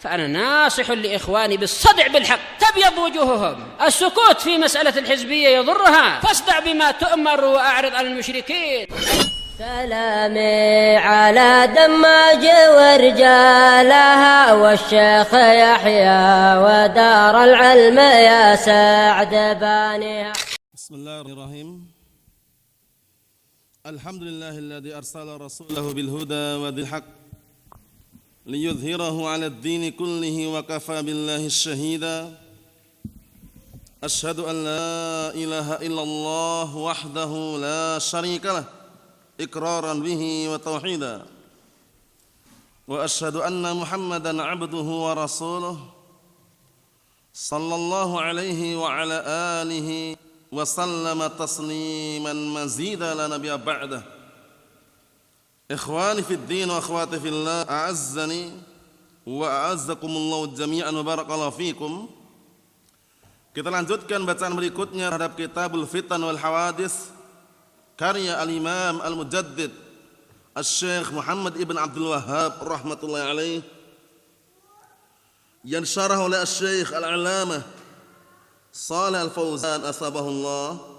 فأنا ناصح لإخواني بالصدع بالحق تبيض وجوههم. السكوت في مسألة الحزبية يضرها، فاصدع بما تؤمر وأعرض عن المشركين. سلامي على دماج ورجالها والشيخ يحيى ودار العلم يا سعد بانيها. بسم الله الرحمن الرحيم. الحمد لله الذي أرسل رسوله بالهدى ودين الحق ليظهره على الدين كله وكفى بالله الشهيدا. أشهد أن لا إله إلا الله وحده لا شريك له إقرارا به وتوحيدا، وأشهد أن محمدا عبده ورسوله صلى الله عليه وعلى آله وسلم تسليما مزيدا لا نبي بعده. إخواني في الدين وأخواتي في الله، أعزني وأعزكم الله جميعا وبارك الله فيكم. Kita lanjutkan bacaan berikutnya terhadap Kitabul Fitan wal Hawadis karya Al-Imam Al-Mujaddid Asy-Syaikh Muhammad Ibn Abdul Wahhab rahmatullahi alaih, yang disyarah oleh Asy-Syaikh Al-Alamah Shalih Al-Fauzan asbahullah.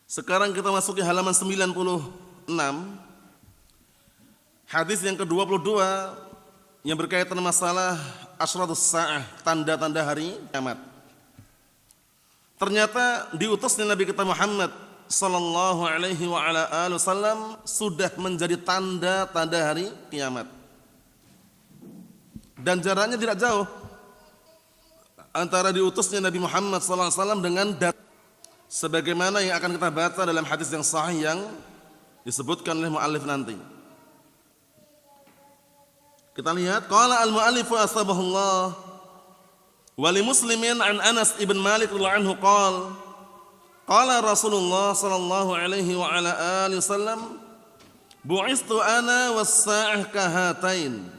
Sekarang kita masuki halaman 96, hadis yang ke-22 yang berkaitan masalah asyratus sa'ah, tanda-tanda hari kiamat. Ternyata diutusnya Nabi kita Muhammad sallallahu alaihi wa ala alihi wasallam sudah menjadi tanda-tanda hari kiamat. Dan jaraknya tidak jauh antara diutusnya Nabi Muhammad sallallahu alaihi wasallam dengan sebagaimana yang akan kita baca dalam hadis yang sahih yang disebutkan oleh muallif nanti. Kita lihat qala al-muallif asbahullah wa li Muslimin an Anas ibn Malik radhiyallahu anhu qala Rasulullah sallallahu alaihi wa ala alihi wasallam bu'istu ana was-sa'ah kahatain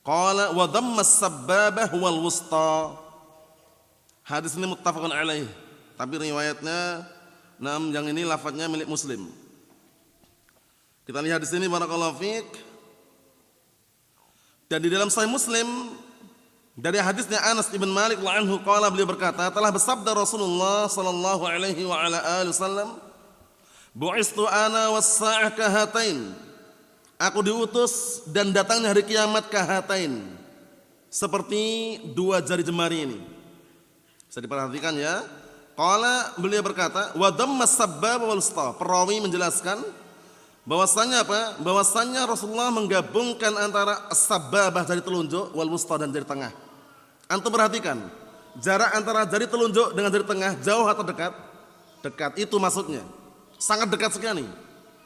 qala wa dhamma as-sabbabah wal wusta. Hadis ini muttafaqun alaih, tapi riwayatnya yang ini lafadznya milik Muslim. Kita lihat di sini barakallahu fiik. Dan di dalam Sahih Muslim dari hadisnya Anas bin Malik radhiyallahu anhu qala, beliau berkata, telah bersabda Rasulullah sallallahu alaihi wa ala alihi wasallam, bu'istu ana was-sa'ah kahatain. Aku diutus dan datangnya hari kiamat kahatain, seperti dua jari jemari ini. Bisa diperhatikan ya. Qala, beliau berkata, wa damma as-sabbab wal wusta. Perawi menjelaskan bahwasanya apa? Bahwasanya Rasulullah menggabungkan antara as-sabbabah jari telunjuk wal wusta dan jari tengah. Antum perhatikan, jarak antara jari telunjuk dengan jari tengah jauh atau dekat? Dekat, itu maksudnya. Sangat dekat sekali.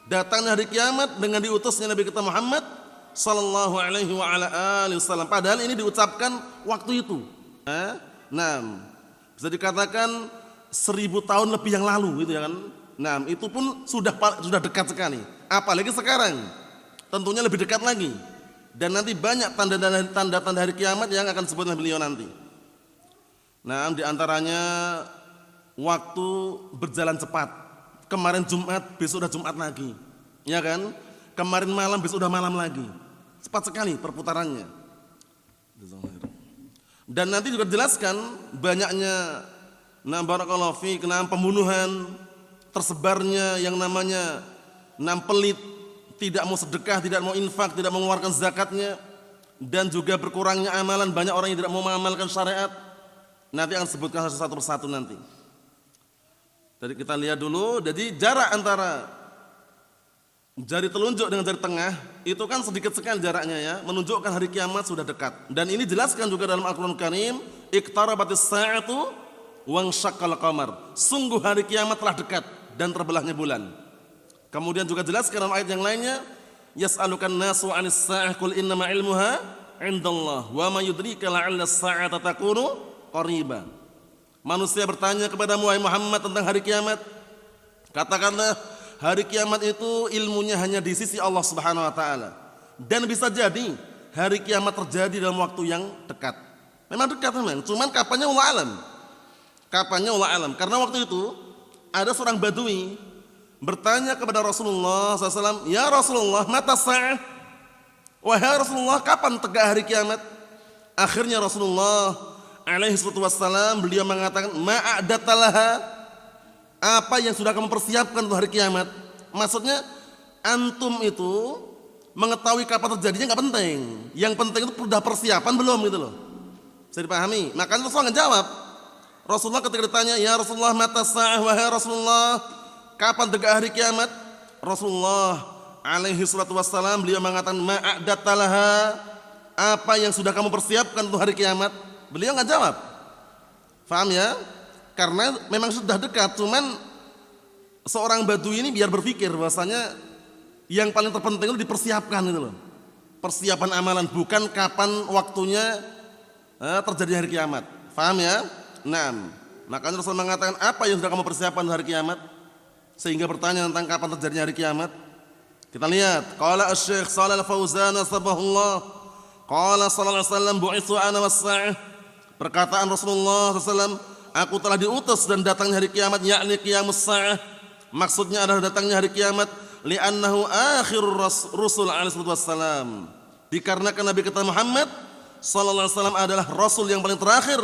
Datangnya hari kiamat dengan diutusnya Nabi kita Muhammad sallallahu alaihi wa ala alihi wasallam. Padahal ini diucapkan waktu itu. Nah, bisa dikatakan 1000 tahun lebih yang lalu itu ya kan. Nah, itu pun sudah dekat sekali. Apalagi sekarang, tentunya lebih dekat lagi. Dan nanti banyak tanda-tanda hari kiamat yang akan disebut oleh beliau nanti. Nah, diantaranya waktu berjalan cepat. Kemarin Jumat, besok udah Jumat lagi, ya kan? Kemarin malam, besok udah malam lagi. Cepat sekali perputarannya. Dan nanti juga dijelaskan banyaknya barakallahu fiik, pembunuhan, tersebarnya yang namanya pelit, tidak mau sedekah, tidak mau infak, tidak mau mengeluarkan zakatnya, dan juga berkurangnya amalan, banyak orang yang tidak mau mengamalkan syariat. Nanti akan disebutkan satu persatu nanti. Jadi kita lihat dulu, jadi jarak antara jari telunjuk dengan jari tengah itu kan sedikit sekali jaraknya ya, menunjukkan hari kiamat sudah dekat. Dan ini dijelaskan juga dalam Al-Qur'an Karim, iqtarabatis sa'atu wansyaqqal qamar. Sungguh hari kiamat telah dekat dan terbelahnya bulan. Kemudian juga jelaskan dalam ayat yang lainnya, yas'alukan nasu 'anis sa'ah qul innama 'ilmuha 'indallah wa ma yudrika la'alla as-sa'ata takunu qariba. Manusia bertanya kepadamu wahai Muhammad tentang hari kiamat. Katakanlah, hari kiamat itu ilmunya hanya di sisi Allah Subhanahu wa taala. Dan bisa jadi hari kiamat terjadi dalam waktu yang dekat. Memang dekat memang, cuman kapannya Allah alam. Kapannya Allah alam. Karena waktu itu ada seorang badui bertanya kepada Rasulullah SAW, ya Rasulullah, mata sa'ah? Wahai Rasulullah, kapan tegak hari kiamat? Akhirnya Rasulullah alaihi wassalam beliau mengatakan, ma'adatalaha, apa yang sudah kamu persiapkan untuk hari kiamat? Maksudnya antum itu mengetahui kapan terjadinya nggak penting. Yang penting itu sudah persiapan belum gitu loh. Bisa dipahami? Makanya Rasulullah nggak jawab. Rasulullah ketika ditanya, ya Rasulullah mata sa'ah, wahai Rasulullah, kapan tegak hari kiamat? Rasulullah alaihi wassalam beliau mengatakan, ma'adatalaha, apa yang sudah kamu persiapkan untuk hari kiamat? Beliau nggak jawab. Faham ya? Karena memang sudah dekat. Cuman seorang Badui ini biar berpikir bahwasanya yang paling terpenting itu dipersiapkan itu loh. Persiapan amalan, bukan kapan waktunya terjadi hari kiamat. Faham ya? Nah, makanya Rasul mengatakan, apa yang sudah kamu persiapkan untuk hari kiamat? Sehingga bertanya tentang kapan terjadinya hari kiamat. Kita lihat, qala asy-syekh Shalal Fauzan sabahullah, qala sallallahu alaihi wasallam bu'itsu ana was-sa'ah. Perkataan Rasulullah SAW, aku telah diutus dan datangnya hari kiamat, yakni qiyamus sa'ah. Maksudnya adalah datangnya hari kiamat, li'annahu akhirur rusul alaihi wassalam. Dikarenakan Nabi kita Muhammad sallallahu alaihi wasallam adalah rasul yang paling terakhir.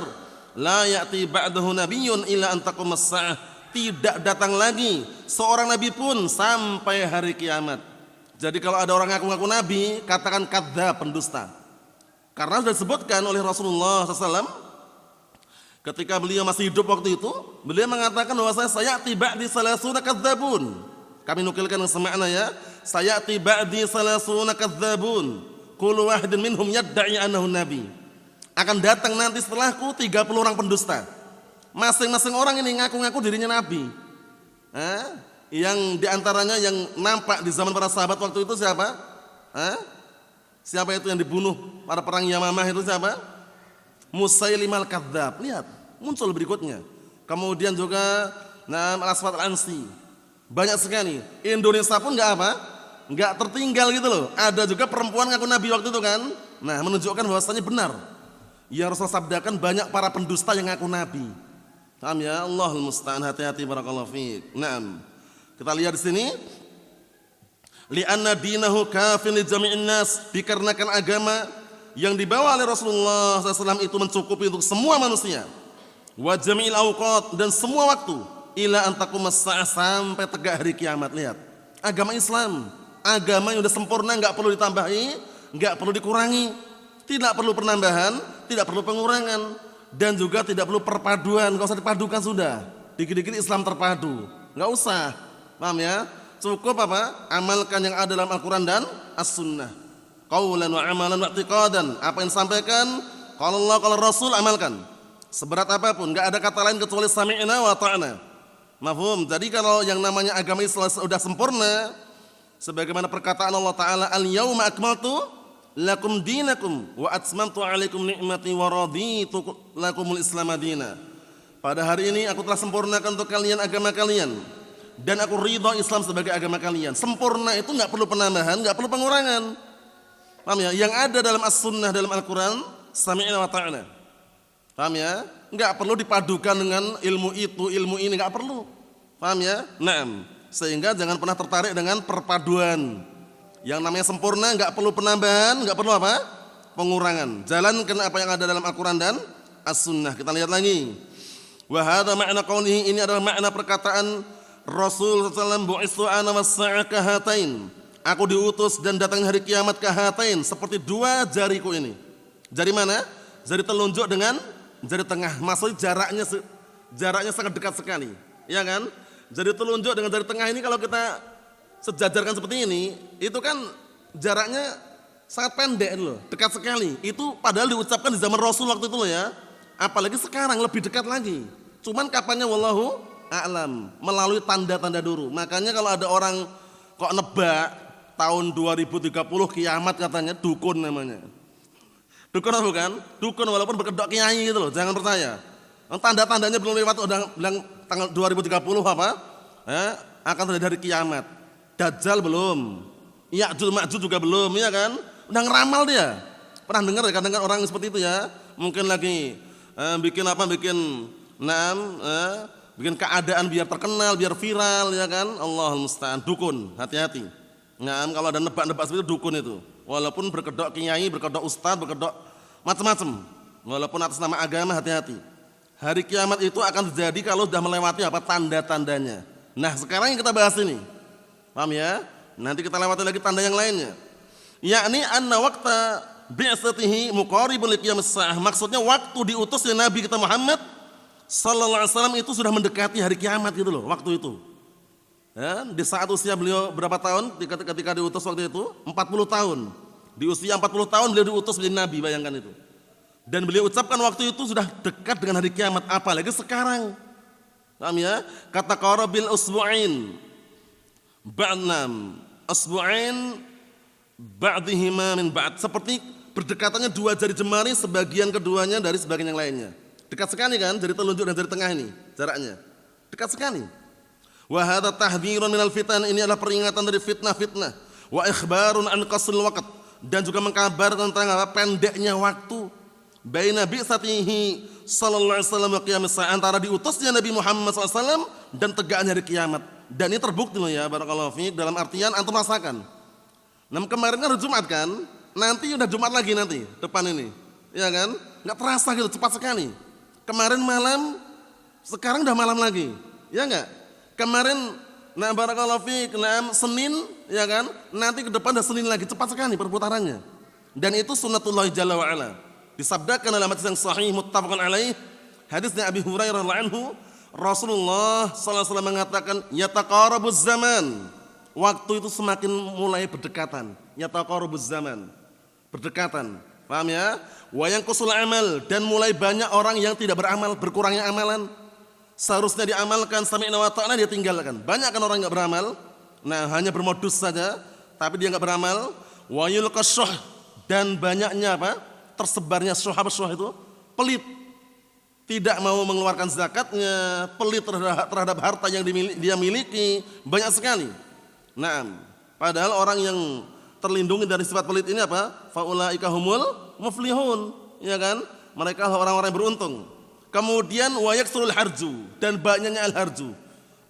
La ya'ti ba'dahu nabiyyun illa an taqumas sa'ah. Tidak datang lagi seorang nabi pun sampai hari kiamat. Jadi kalau ada orang ngaku-ngaku nabi, katakan kadzdzab, pendusta. Karena sudah disebutkan oleh Rasulullah SAW ketika beliau masih hidup waktu itu, beliau mengatakan bahwa saya ba'di salasuna kadzdzabun. Kami nukilkan semakna ya. Saya ba'di salasuna kadzdzabun. Kullu wahidin minhum yadda'i annahu nabi. Akan datang nanti setelahku 30 orang pendusta. Masing-masing orang ini ngaku-ngaku dirinya nabi. Yang diantaranya yang nampak di zaman para sahabat waktu itu siapa? Siapa itu yang dibunuh pada perang Yamamah itu siapa? Musailimah al-Kadzdzab. Lihat, muncul berikutnya. Kemudian juga Al-Aswad al-Ansi. Banyak sekali. Indonesia pun enggak apa? Enggak tertinggal gitu loh. Ada juga perempuan ngaku nabi waktu itu kan. Nah, menunjukkan bahwasanya benar. Ya Rasulullah sabdakan banyak para pendusta yang ngaku nabi. Paham ya? Allahul musta'an, hati-hati barakallahu fiik. Naam. Kita lihat di sini. Li'anna dinahu kafin li jami'in nas, dikarenakan agama yang dibawa oleh Rasulullah SAW itu mencukupi untuk semua manusia. Wa jami'il awqat, dan semua waktu, ila an taqumas sa'ah, sampai tegak hari kiamat. Lihat, agama Islam, agama yang sudah sempurna, enggak perlu ditambahi, enggak perlu dikurangi, tidak perlu penambahan, tidak perlu pengurangan, dan juga tidak perlu perpaduan. Enggak usah dipadukan sudah. Dikit-dikit Islam terpadu, enggak usah. Paham ya? Cukup apa? Amalkan yang ada dalam Al-Quran dan As-Sunnah. Qaulan wa amalan wa i'tiqadan. Apa yang disampaikan, kalau Allah, kalau Rasul, amalkan. Seberat apapun, enggak ada kata lain kecuali sami'na wa ta'na. Mafhum? Jadi kalau yang namanya agama Islam sudah sempurna, sebagaimana perkataan Allah Ta'ala, al-yawma akmaltu lakum dinakum wa atmamtu alaikum ni'mati wa raditu lakumul Islam madina. Pada hari ini aku telah sempurnakan untuk kalian agama kalian, dan aku ridha Islam sebagai agama kalian. Sempurna itu enggak perlu penambahan, enggak perlu pengurangan. Paham ya? Yang ada dalam As-Sunnah, dalam Al-Quran, sami'na wa ta'na. Paham ya? Enggak perlu dipadukan dengan ilmu itu, ilmu ini, enggak perlu. Paham ya? Naam. Sehingga jangan pernah tertarik dengan perpaduan. Yang namanya sempurna enggak perlu penambahan, enggak perlu apa? Pengurangan. Jalankan apa yang ada dalam Al-Quran dan As-Sunnah. Kita lihat lagi. Wa hadza ma'na qaulihi, ini adalah makna perkataan Rasul SAW, bu'itsu ana was-sa'ah kahatain. Aku diutus dan datang hari kiamat kahatain, seperti dua jariku ini. Jari mana? Jari telunjuk dengan jari tengah. Maksudnya jaraknya sangat dekat sekali, ya kan? Jari telunjuk dengan jari tengah ini kalau kita sejajarkan seperti ini, itu kan jaraknya sangat pendek loh, dekat sekali. Itu padahal diucapkan di zaman Rasul waktu itu loh ya. Apalagi sekarang lebih dekat lagi. Cuman kapannya wallahu a'lam, melalui tanda-tanda dulu. Makanya kalau ada orang kok nebak tahun 2030 kiamat katanya, dukun namanya. Dukun apa bukan? Dukun walaupun berkedok kiai gitu loh, jangan percaya. Tanda-tandanya belum lewat udah bilang tanggal 2030 apa? Akan terjadi hari kiamat. Dajjal belum. Ya'juj Ma'juj juga belum, ya kan? Udah ngeramal dia. Pernah dengar ya kadang-kadang orang seperti itu ya? Mungkin lagi bikin bikin keadaan biar terkenal, biar viral, ya kan? Allahul musta'an. Dukun, hati-hati. Nah, kalau ada nebak-nebak seperti itu, dukun itu. Walaupun berkedok kiai, berkedok ustadz, berkedok macam-macam. Walaupun atas nama agama, hati-hati. Hari kiamat itu akan terjadi kalau sudah melewati apa tanda-tandanya. Nah, sekarang yang kita bahas ini. Paham ya? Nanti kita lewati lagi tanda yang lainnya. Yakni anna waqta bi'tsatihi muqaribun liqiyamis saah. Maksudnya waktu diutusnya Nabi kita Muhammad sallallahu alaihi wasallam itu sudah mendekati hari kiamat gitu loh, waktu itu. Ya, di saat usia beliau berapa tahun ketika diutus waktu itu? 40 tahun. Di usia 40 tahun beliau diutus menjadi nabi, bayangkan itu. Dan beliau ucapkan waktu itu sudah dekat dengan hari kiamat, apalagi sekarang. Paham ya? Kata qarabil usbu'ain ba'nam usbu'ain ba'dihima min ba'd. Seperti berdekatannya dua jari jemari, sebagian keduanya dari sebagian yang lainnya. Dekat sekali kan, jari telunjuk dan jari tengah ini jaraknya. Dekat sekali. Wa hadza tahdhirun minal fitan, ini adalah peringatan dari fitnah-fitnah. Wa ikhbarun an qasril waqt, dan juga mengkabar tentang apa pendeknya waktu. Baina bi'tsatihi sallallahu alaihi wasallam wa qiyamis sa'a, antara diutusnya Nabi Muhammad SAW dan tegaknya hari kiamat. Dan ini terbukti loh ya, barakallahu fiik, dalam artian antum rasakan. Nah, kemarin kan hari Jumat kan, nanti udah Jumat lagi nanti depan ini. Ya kan? Enggak terasa gitu, cepat sekali. Kemarin malam, sekarang udah malam lagi. Ya enggak? Kemarin nah barakallahu fiik, Senin, ya kan? Nanti ke depan udah Senin lagi, cepat sekali perputarannya. Dan itu sunnatullah jalla wa ala. Disabdakan dalam hadis yang sahih muttafaqun alaih, hadisnya Abi Hurairah radhiyallahu anhu, Rasulullah sallallahu alaihi wasallam mengatakan, yataqarabuz zaman. Waktu itu semakin mulai berdekatan. Yataqarabuz zaman. Berdekatan. Paham ya? Wa yanqusul amal, dan mulai banyak orang yang tidak beramal, berkurangnya amalan. Seharusnya diamalkan, sami'na wa ta'na, dia tinggalkan. Banyak kan orang enggak beramal. Nah, hanya bermodus saja, tapi dia enggak beramal. Wa yulqas syuh, dan banyaknya apa? Tersebarnya syuh itu pelit, tidak mau mengeluarkan zakatnya, pelit terhadap harta yang dia miliki, banyak sekali. Nah, padahal orang yang terlindungi dari sifat pelit ini apa? Faulaika humul muflihun, ya kan? Mereka orang-orang yang beruntung. Kemudian wa yaksurul harju, dan banyaknya al-harju.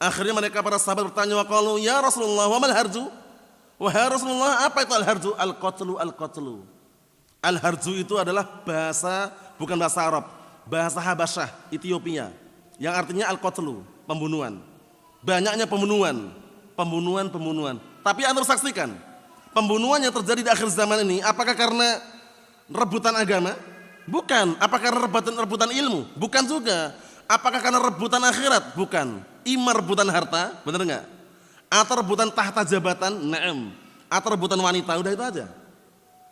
Akhirnya mereka para sahabat bertanya, waqalu ya Rasulullah, wa mal harju? Wahai Rasulullah, apa itu al-harju? Al-qatlu, al-qatlu. Al-harju itu adalah bahasa, bukan bahasa Arab, bahasa Habasyah, Ethiopia, yang artinya al-qatlu, pembunuhan. Banyaknya pembunuhan. Tapi antum saksikan, pembunuhan yang terjadi di akhir zaman ini, apakah karena rebutan agama? Bukan. Apakah karena rebutan ilmu? Bukan juga. Apakah karena rebutan akhirat? Bukan. Ima rebutan harta, benar enggak? Atau rebutan tahta jabatan? Na'am. Atau rebutan wanita? Udah itu aja.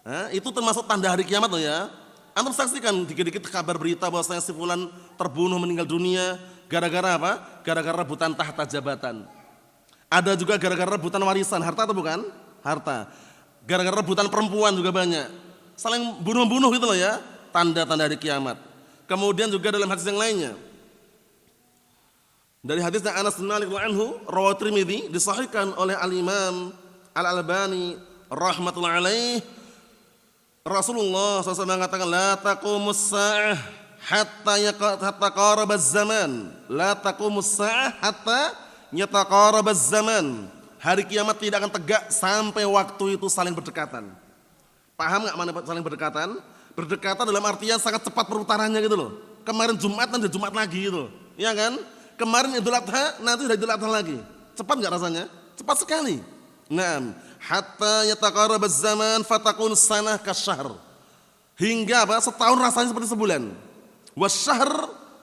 Nah, itu termasuk tanda hari kiamat loh ya. Antum saksikan dikit-dikit kabar berita bahwasanya si fulan terbunuh meninggal dunia gara-gara apa? Gara-gara rebutan tahta jabatan. Ada juga gara-gara rebutan warisan, harta atau bukan? Harta. Gara-gara rebutan perempuan juga banyak. Saling bunuh-bunuh gitu loh ya. Tanda-tanda hari kiamat. Kemudian juga dalam hadis yang lainnya. Dari hadisnya Anas bin Malik radhiyallahu anhu, rawahu Tirmidzi, disahihkan oleh Al-Imam Al-Albani rahmatullahi alaih. Rasulullah SAW mengatakan, la taqumus sa'ah hatta yataqarabaz zaman. La taqumus sa'ah hatta yataqarabaz zaman. Hari kiamat tidak akan tegak sampai waktu itu saling berdekatan. Paham enggak mana saling berdekatan? Berdekatan dalam artian sangat cepat perputarannya gitu loh. Kemarin Jumat, nanti Jumat lagi gitu. Ya kan? Kemarin Idul Adha, nanti udah Idul Adha lagi. Cepat enggak rasanya? Cepat sekali. Naam, hatta yataqarabaz zaman fatakun sanah kasyahr. Hingga apa? Setahun rasanya seperti sebulan. Wasyahr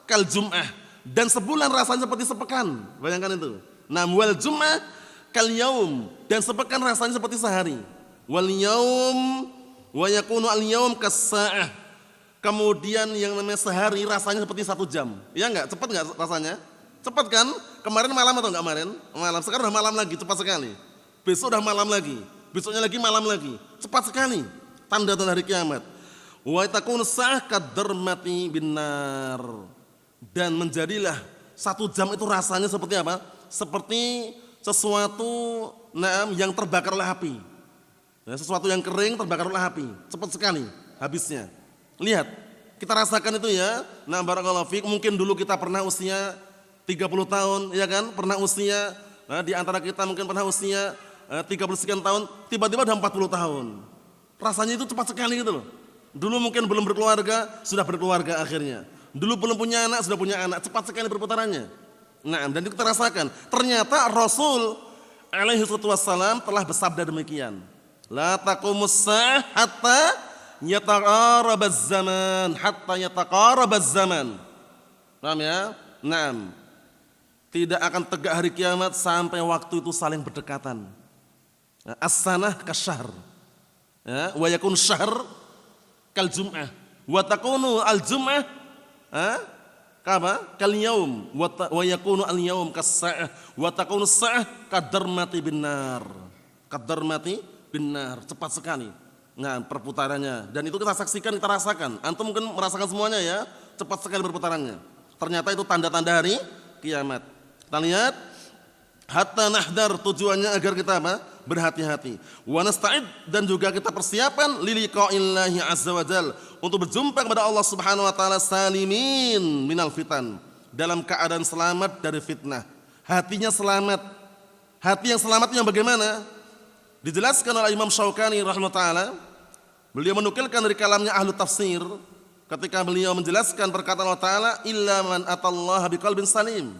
kal jum'ah, dan sebulan rasanya seperti sepekan. Bayangkan itu. Naam, wal jum'ah kal yaum, dan sepekan rasanya seperti sehari. Wal yaum wa yakunu al yaum kas-sa'ah. Kemudian yang namanya sehari rasanya seperti 1 jam. Ya enggak? Cepat enggak rasanya? Cepat kan? Kemarin malam atau enggak kemarin? Malam. Sekarang udah malam lagi, cepat sekali. Besok udah malam lagi, besoknya lagi malam lagi. Cepat sekali tanda-tanda hari kiamat. Wa takunu sa'ah kadarmati binar, dan menjadilah 1 jam itu rasanya seperti apa? Seperti sesuatu yang terbakar oleh api. Ya, sesuatu yang kering terbakar oleh api. Cepat sekali habisnya. Lihat, kita rasakan itu ya. Nah, barakallahu fiik, mungkin dulu kita pernah usia 30 tahun, ya kan? Pernah usia, di antara kita mungkin pernah usia 30 sekian tahun, tiba-tiba udah 40 tahun. Rasanya itu cepat sekali gitu loh. Dulu mungkin belum berkeluarga, sudah berkeluarga akhirnya. Dulu belum punya anak, sudah punya anak. Cepat sekali perputarannya. Nah, dan itu kita rasakan. Ternyata Rasul alaihi wassalam telah bersabda demikian. La taqumus sa'ah hatta yataqarabaz zaman, hatta yataqarabaz zaman. Paham ya? Naam. Tidak akan tegak hari kiamat sampai waktu itu saling berdekatan. As-sanah kasyahr. Ya, wa yakun syahr kal jum'ah. Wa takunu al-jum'ah kal yaum wa yakunu al-yaum kas-sa'ah wa takunu as-sa'ah kadarmati bin-nar. Kadarmati bin-nar. Cepat sekali. Nah, perputarannya. Dan itu kita saksikan, kita rasakan. Antum mungkin merasakan semuanya ya. Cepat sekali perputarannya. Ternyata itu tanda-tanda hari kiamat. Kita lihat, hatta nahdar, tujuannya agar kita apa? Berhati-hati. Wa nasta'id, dan juga kita persiapan liliqa'illahi azza wa jal, untuk berjumpa kepada Allah Subhanahu wa taala salimin minal fitan, dalam keadaan selamat dari fitnah. Hatinya selamat. Hati yang selamat yang bagaimana? Dijelaskan oleh Imam Syaukani rahimahullah taala. Beliau menukilkan dari kalamnya ahlu tafsir ketika beliau menjelaskan perkataan Allah taala, illa man atallaha biqalbin salim.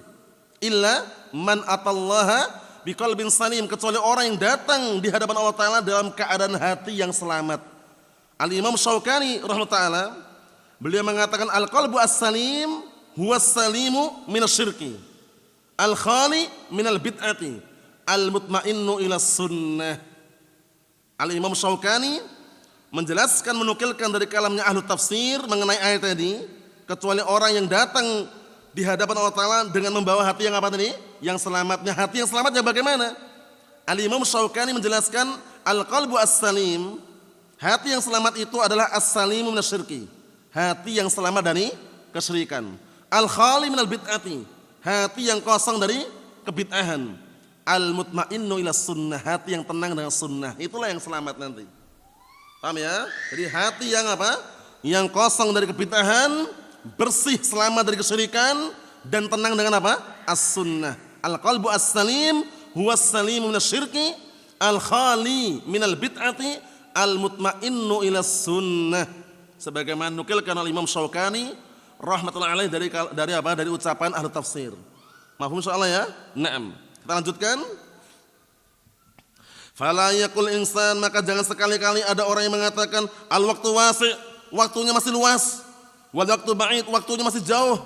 Illa man atallaha biqalbin salim, kecuali orang yang datang di hadapan Allah taala dalam keadaan hati yang selamat. Al-Imam Syaukani rahimahullah taala beliau mengatakan al-qalbu as-salim huwa as-salimu minasyirki, al-khali minal bid'ati, al-mutmainnu ila sunnah. Al-Imam Syaukani menjelaskan, menukilkan dari kalamnya ahlu tafsir mengenai ayat tadi, kecuali orang yang datang di hadapan Allah Ta'ala dengan membawa hati yang apa tadi? Yang selamatnya. Hati yang selamatnya bagaimana? Al-Imam Syaukani menjelaskan al-qalbu as-salim, hati yang selamat itu adalah as-salimu minasyirki, hati yang selamat dari kesyirikan. Al-khali minal bid'ati, hati yang kosong dari kebid'ahan. Al-mutmainnu ila sunnah, hati yang tenang dengan sunnah. Itulah yang selamat nanti. Paham ya? Jadi hati yang apa? Yang kosong dari kebid'ahan, bersih, selamat dari kesyirikan, dan tenang dengan apa? As-sunnah. Al-qalbu as-salim huwa as-salimu minasyirki, al-khali minal bid'ati, al-mutmainnu ila sunnah. Sebagaimana nukilkan oleh Imam Syaukani rahmatullahi alaih dari apa? Dari ucapan ahli tafsir. Mafhum insyaallah ya? Naam. Kita lanjutkan. Fala yaqul insan, maka jangan sekali-kali ada orang yang mengatakan al-waqtu wasi', waktunya masih luas. Wal waqtu ba'id, waktunya masih jauh.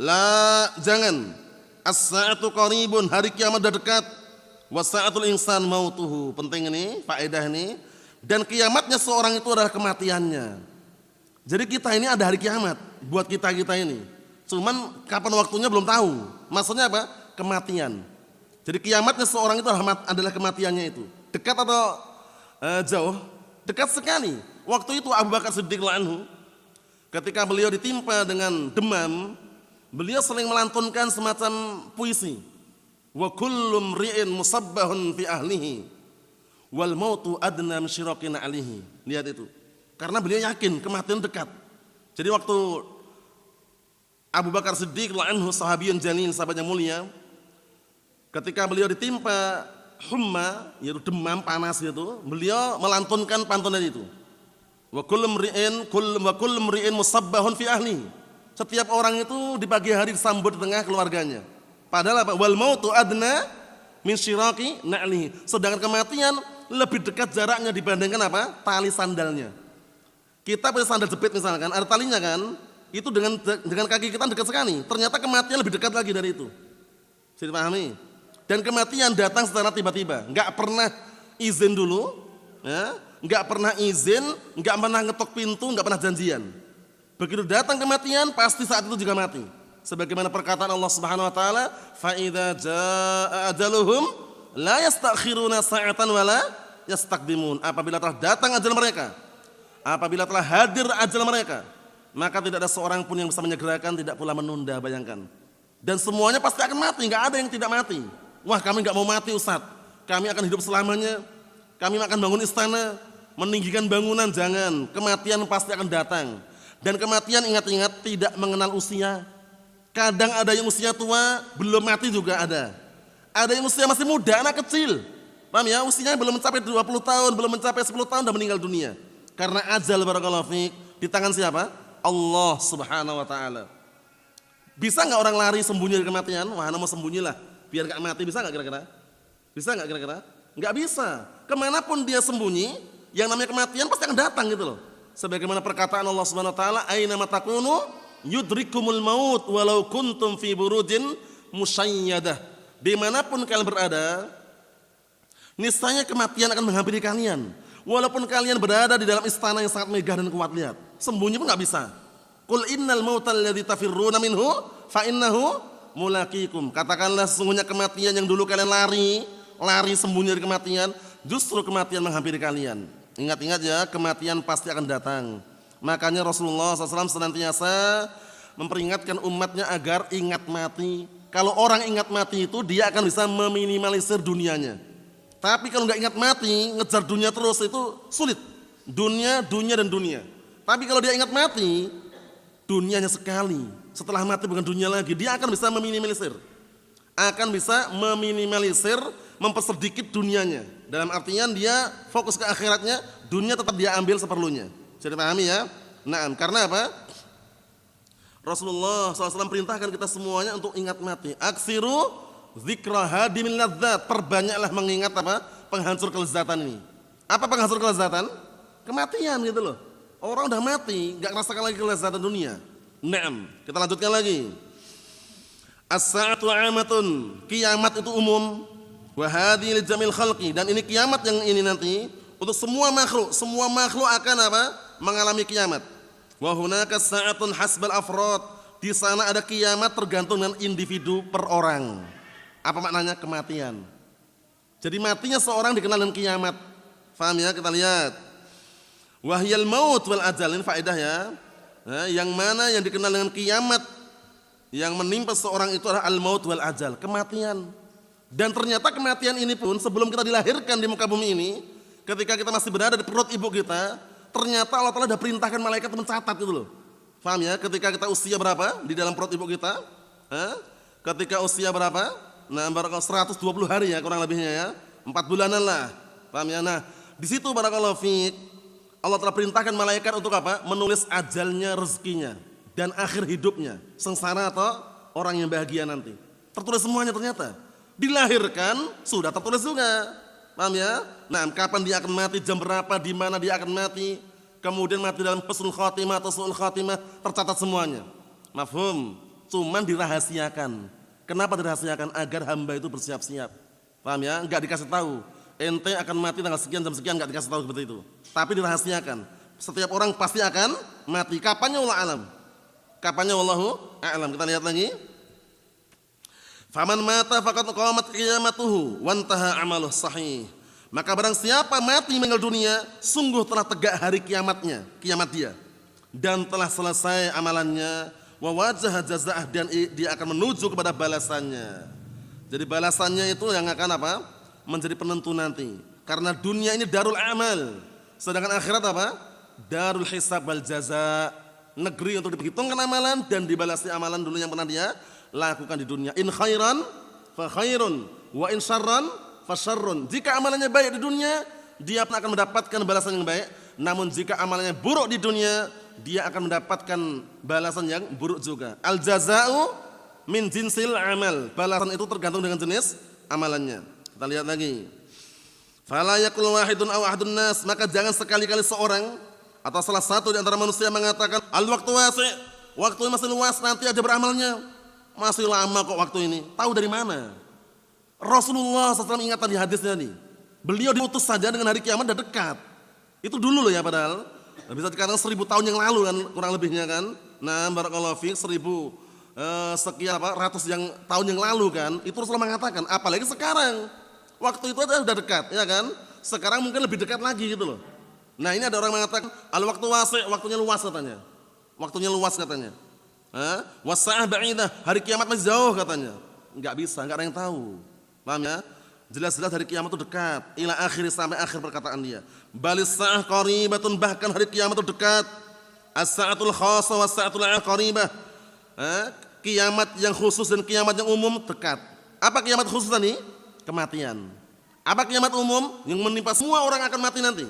La, jangan. As-sa'atu qaribun, hari kiamat sudah dekat. Was-sa'atul insan mautuhu. Penting ini, faedah ini. Dan kiamatnya seorang itu adalah kematiannya. Jadi kita ini ada hari kiamat buat kita-kita ini. Cuman kapan waktunya belum tahu. Maksudnya apa? Kematian. Jadi kiamatnya seorang itu adalah kematiannya itu. Dekat atau jauh? Dekat sekali. Waktu itu Abu Bakar Siddiq radhiyallahu anhu, ketika beliau ditimpa dengan demam, beliau sering melantunkan semacam puisi. Wa kullu mri'in musabbahun fi ahlihi wal mautu adna min syiraqin alihi. Lihat itu. Karena beliau yakin kematian dekat. Jadi waktu Abu Bakar Siddiq radhiyallahu anhu, sahabiyun jalil, sahabat yang mulia, ketika beliau ditimpa humma, yaitu demam panas itu, beliau melantunkan pantunan itu. Wa kullu mri'in musabbahun fi ahli. Setiap orang itu di pagi hari disambut di tengah keluarganya. Padahal apa? Wal mautu adna min syiraqi na'lihi. Sedangkan kematian lebih dekat jaraknya dibandingkan apa? Tali sandalnya. Kita punya sandal jepit misalkan, ada talinya kan? Itu dengan kaki kita dekat sekali. Ternyata kematian lebih dekat lagi dari itu. Bisa dipahami? Dan kematian datang secara tiba-tiba, nggak pernah izin dulu, ya, nggak pernah izin, nggak pernah ngetok pintu, nggak pernah janjian. Begitu datang kematian, pasti saat itu juga mati. Sebagaimana perkataan Allah Subhanahu Wa Taala, fa idza jaa ajaluhum la yastakhiruna sa'atan wala yastaqdimun. Apabila telah datang ajal mereka, apabila telah hadir ajal mereka, maka tidak ada seorang pun yang bisa menyegerakan, tidak pula menunda. Bayangkan. Dan semuanya pasti akan mati, nggak ada yang tidak mati. Wah, kami nggak mau mati Ustaz, kami akan hidup selamanya, kami akan bangun istana, meninggikan bangunan. Jangan, kematian pasti akan datang. Dan kematian, ingat-ingat, tidak mengenal usia. Kadang ada yang usia tua, belum mati juga ada. Ada yang usia masih muda, anak kecil, paham ya, usianya belum mencapai 20 tahun, belum mencapai 10 tahun, sudah meninggal dunia. Karena ajal barakallahu fiik di tangan siapa? Allah Subhanahu wa taala. Bisa enggak orang lari sembunyi dari kematian? Wah, ana mau sembunyilah biar enggak mati, bisa enggak kira-kira? Bisa enggak kira-kira? Enggak bisa. Kemanapun dia sembunyi, yang namanya kematian pasti akan datang gitu loh. Sebagaimana perkataan Allah Subhanahu wa taala, "Aina matakunu yudrikumul maut walau kuntum fi burujin musyayyadah." Dimanapun kalian berada, niscaya kematian akan menghampiri kalian. Walaupun kalian berada di dalam istana yang sangat megah dan kuat, lihat, sembunyi pun nggak bisa. Qul innal mautal ladzi tafirruna minhu fa innahu mulaqikum. Katakanlah sesungguhnya kematian yang dulu kalian lari sembunyi dari kematian, justru kematian menghampiri kalian. Ingat-ingat ya, kematian pasti akan datang. Makanya Rasulullah SAW senantiasa memperingatkan umatnya agar ingat mati. Kalau orang ingat mati itu dia akan bisa meminimalisir dunianya. Tapi kalau nggak ingat mati, ngejar dunia terus itu sulit. Dunia dan dunia. Tapi kalau dia ingat mati, dunianya sekali. Setelah mati bukan dunia lagi, dia akan bisa meminimalisir. Mempersedikit dunianya. Dalam artian dia fokus ke akhiratnya, dunia tetap dia ambil seperlunya. Jadi pahami ya? Nah, karena apa? Rasulullah SAW perintahkan kita semuanya untuk ingat mati. Aksiru dzikra hadimil ladzat, perbanyaklah mengingat apa? Penghancur kelezatan ini. Apa penghancur kelezatan? Kematian gitu loh. Orang udah mati, enggak merasakan lagi kelezatan dunia. Naam, kita lanjutkan lagi. As-sa'atu 'amatun, kiamat itu umum. Wa hadhihi li jamil khalqi, dan ini kiamat yang ini nanti untuk semua makhluk akan apa? Mengalami kiamat. Wa hunaka sa'atun hasbal afrad, di sana ada kiamat tergantung dengan individu per orang. Apa maknanya? Kematian. Jadi matinya seorang dikenal dengan kiamat. Faham ya? Kita lihat. Wahyal maut wal ajal, ini faedah ya. Nah, yang mana yang dikenal dengan kiamat yang menimpa seorang itu adalah al maut wal ajal, kematian. Dan ternyata kematian ini pun sebelum kita dilahirkan di muka bumi ini, ketika kita masih berada di perut ibu kita, ternyata Allah Ta'ala sudah perintahkan malaikat mencatat itu loh. Faham ya? Ketika kita usia berapa di dalam perut ibu kita? Ketika usia berapa? Nah, barakallahu 120 hari ya kurang lebihnya ya. 4 bulanan lah. Paham ya? Nah, di situ barakallahu fiik Allah telah perintahkan malaikat untuk apa? Menulis ajalnya, rezekinya dan akhir hidupnya, sengsara atau orang yang bahagia nanti. Tertulis semuanya ternyata. Dilahirkan sudah tertulis juga. Paham ya? Nah, kapan dia akan mati, jam berapa, di mana dia akan mati, kemudian mati dalam husnul khatimah atau su'ul khatimah, tercatat semuanya. Mafhum? Cuman dirahasiakan. Kenapa dirahasiakan? Agar hamba itu bersiap-siap. Paham ya? Enggak dikasih tahu. Ente akan mati tanggal sekian jam sekian, enggak dikasih tahu seperti itu. Tapi dirahasiakan. Setiap orang pasti akan mati. Kapannya wallahu alam. Kapannya wallahu a'lam. Kita lihat lagi. Faman mata faqad qamat qiyamatuhu wa intaha amaluh sahih. Maka barang siapa mati meninggal dunia, sungguh telah tegak hari kiamatnya, kiamat dia. Dan telah selesai amalannya. Wa wajah jazaah, dan dia akan menuju kepada balasannya. Jadi balasannya itu yang akan apa? Menjadi penentu nanti. Karena dunia ini darul amal, sedangkan akhirat apa? Darul hisab wal jaza, negeri untuk diperhitungkan amalan dan dibalasi amalan dulu yang pernah dia lakukan di dunia. In khairan fa khairun wa in syarran fa syarrun. Jika amalannya baik di dunia, dia akan mendapatkan balasan yang baik. Namun jika amalannya buruk di dunia, dia akan mendapatkan balasan yang buruk juga. Al jaza'u min jinsil amal. Balasan itu tergantung dengan jenis amalannya. Kita lihat lagi. Fala yaqul wahidun aw ahadun nas, maka jangan sekali-kali seorang atau salah satu di antara manusia mengatakan al waqtu wasi', waktu masih luas, nanti aja beramalnya. Masih lama kok waktu ini. Tahu dari mana? Rasulullah SAW ingatkan di hadisnya nih. Beliau diutus saja dengan hari kiamat sudah dekat. Itu dulu loh ya, padahal bisa dikatakan 1000 tahun yang lalu kan, kurang lebihnya kan. Nah, barakallahu fiik, 1000 sekian ratus tahun yang lalu kan. Itu Rasulullah mengatakan, apalagi sekarang. Waktu itu aja sudah dekat, ya kan? Sekarang mungkin lebih dekat lagi gitu loh. Nah, ini ada orang mengatakan al waktu wasi', waktunya luas katanya. Waktunya luas katanya. Wasa'ah ba'idah, hari kiamat masih jauh katanya. Enggak bisa, enggak ada yang tahu. Paham ya? Jelas-jelas hari kiamat itu dekat. Ila akhir, sampai akhir perkataan dia. Balis sa'ah qaribatun, bahkan hari kiamat itu dekat. As-sa'atul khassa wa as-sa'atul qaribah. Kiamat yang khusus dan kiamat yang umum dekat. Apa kiamat khusus tadi? Kematian. Apa kiamat umum? Yang menimpa semua orang akan mati nanti.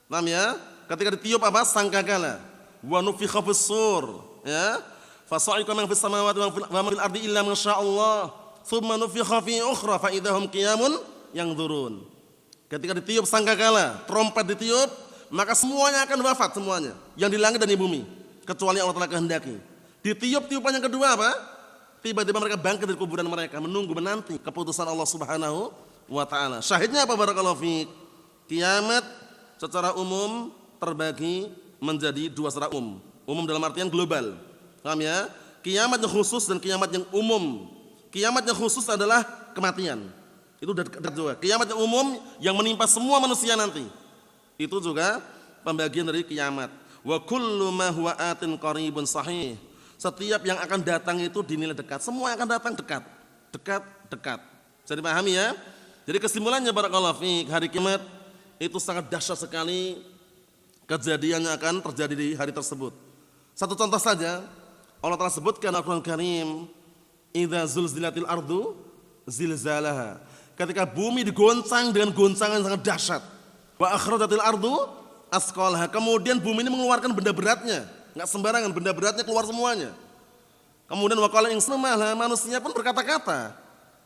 Paham ya? ketika ditiup apa? Sangkakala. Wa nufikha fis-sur, ya. Fasa'iqa man fis samawati wa man fil ardi illa ma sya'allah. Tsumma nufikha fi ukhra fa idahum qiyamun yanzurun. Ketika ditiup sangkakala, trompet ditiup, maka semuanya akan wafat semuanya, yang di langit dan di bumi, kecuali Allah Ta'ala kehendaki. Ditiup tiupan yang kedua apa? Tiba-tiba mereka bangkit dari kuburan mereka, menunggu menanti keputusan Allah Subhanahu wa Ta'ala. Syahidnya apa barakallahu fiik? Kiamat secara umum terbagi menjadi dua secara umum. Umum dalam artian global. Paham ya? Kiamat yang khusus dan kiamat yang umum. Kiamat yang khusus adalah kematian. Itu dekat juga. Kiamat yang umum yang menimpa semua manusia nanti. Itu juga pembagian dari kiamat. Wa kullu ma huwa atin qaribun sahih. Setiap yang akan datang itu dinilai dekat. Semua yang akan datang dekat. Dekat. Bisa dipahami ya? Jadi kesimpulannya barakallahu fiik, hari kiamat itu sangat dahsyat sekali kejadiannya akan terjadi di hari tersebut. Satu contoh saja, Allah Ta'ala sebutkan Al-Quran Karim, idza zulzilatil ardu zilzalaha. Ketika bumi digoncang dengan goncangan yang sangat dahsyat. Wa akhrajatil ardu asqalaha. Kemudian bumi ini mengeluarkan benda beratnya, enggak sembarangan, benda beratnya keluar semuanya. Kemudian wa qala insanu malah, manusia pun berkata-kata,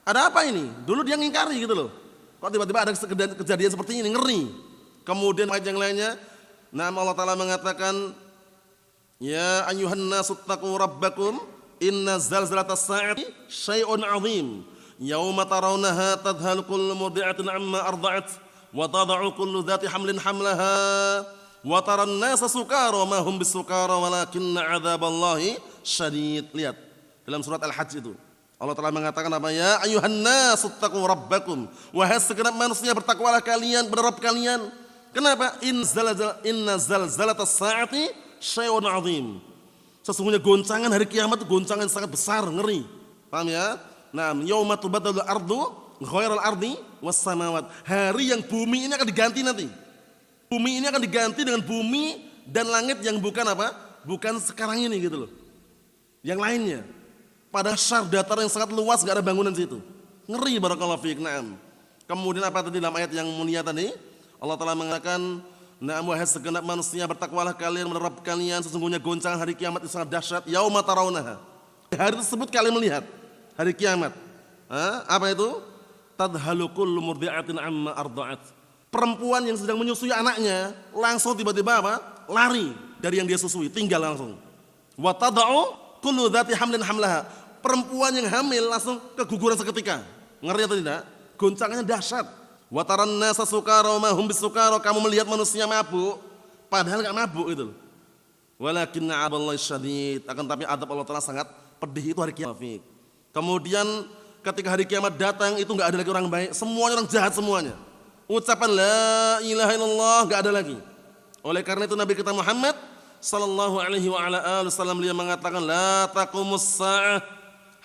ada apa ini? Dulu dia ngingkari gitu loh. Kok tiba-tiba ada kejadian seperti ini, ngeri. Kemudian ayat yang lainnya, Allah Ta'ala mengatakan, ya ayyuhan nasu taqu rabbakum inna zalzalatas sa'ati syai'un 'azim. Yauma tarawnaha tadhhalu kullu murdi'atin 'amma arda'at wa tad'u kullu dhati hamlin hamlaha wa taran nasa sukara ma hum bisukara walakinna 'adzaballahi syadid. Lihat dalam surat Al-Hajj itu. Allah Ta'ala mengatakan apa? Ya ayyuhan nasu taqu rabbakum. Wahai segenap manusia, bertakwalah kalian pada Rabb kalian. Kenapa? Inna zalzalatas sa'ati syai'un 'azim. Sesungguhnya goncangan hari kiamat itu goncangan sangat besar, ngeri. Paham ya? Nah, yauma tubaddalu ardu ghairal ardi was samawat. Hari yang bumi ini akan diganti nanti. Bumi ini akan diganti dengan bumi dan langit yang bukan apa? Bukan sekarang ini gitu loh. Yang lainnya. Pada syar datar yang sangat luas, enggak ada bangunan di situ. Ngeri barakallahu fiik. Naam. Kemudian apa tadi dalam ayat yang mulia tadi? Allah Ta'ala mengatakan, na'am wahai segenap manusia, bertakwalah kalian menerap kalian, sesungguhnya goncangan hari kiamat itu sangat dahsyat. Yauma tarawnaha. Hari tersebut kalian melihat hari kiamat. Apa itu? Tadhalu kullu murdi'atin 'amma arda'at. Perempuan yang sedang menyusui anaknya langsung tiba-tiba apa? Lari dari yang dia susui, tinggal langsung. Wa tad'u kullu dhati hamlin hamlaha. Perempuan yang hamil langsung keguguran seketika. Ngeri atau tidak? Goncangannya dahsyat. Wa taran nasa sukara ma hum bisukara. Kamu melihat manusia mabuk padahal enggak mabuk itu. Walakinna 'adzaballahi syadid. Akan tapi adab Allah Ta'ala sangat pedih itu hari kiamat. Kemudian ketika hari kiamat datang itu enggak ada lagi orang baik, semuanya orang jahat semuanya. Ucapan la ilaha illallah enggak ada lagi. Oleh karena itu Nabi kita Muhammad sallallahu alaihi wa ala alihi wasallam dia mengatakan la taqumus sa'ah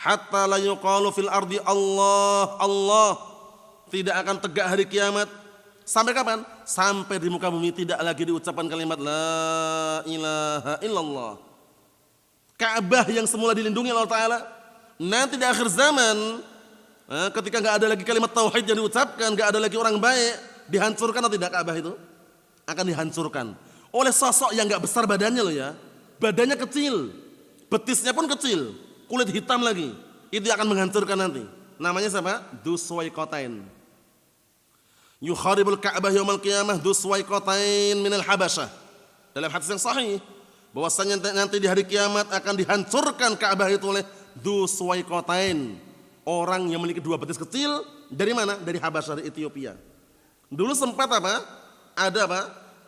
hatta la yuqalu fil ardi Allah Allah. Tidak akan tegak hari kiamat sampai kapan? Sampai di muka bumi tidak lagi diucapkan kalimat la ilaha illallah. Ka'bah yang semula dilindungi Allah Ta'ala nanti di akhir zaman ketika enggak ada lagi kalimat tauhid yang diucapkan, enggak ada lagi orang baik, dihancurkan atau tidak Ka'bah itu? Akan dihancurkan oleh sosok yang enggak besar badannya loh ya. Badannya kecil, betisnya pun kecil, kulit hitam lagi. Itu akan menghancurkan nanti. Namanya siapa? Dzuswaiqatain. Yukharibul Ka'bah yaumil qiyamah dzuswaiqatain minal Habasyah. Dalam hadis yang sahih bahwasanya nanti di hari kiamat akan dihancurkan Ka'bah itu oleh dzuswaiqatain. Orang yang memiliki dua betis kecil dari mana? Dari Habasyah, dari Ethiopia. Dulu sempat apa?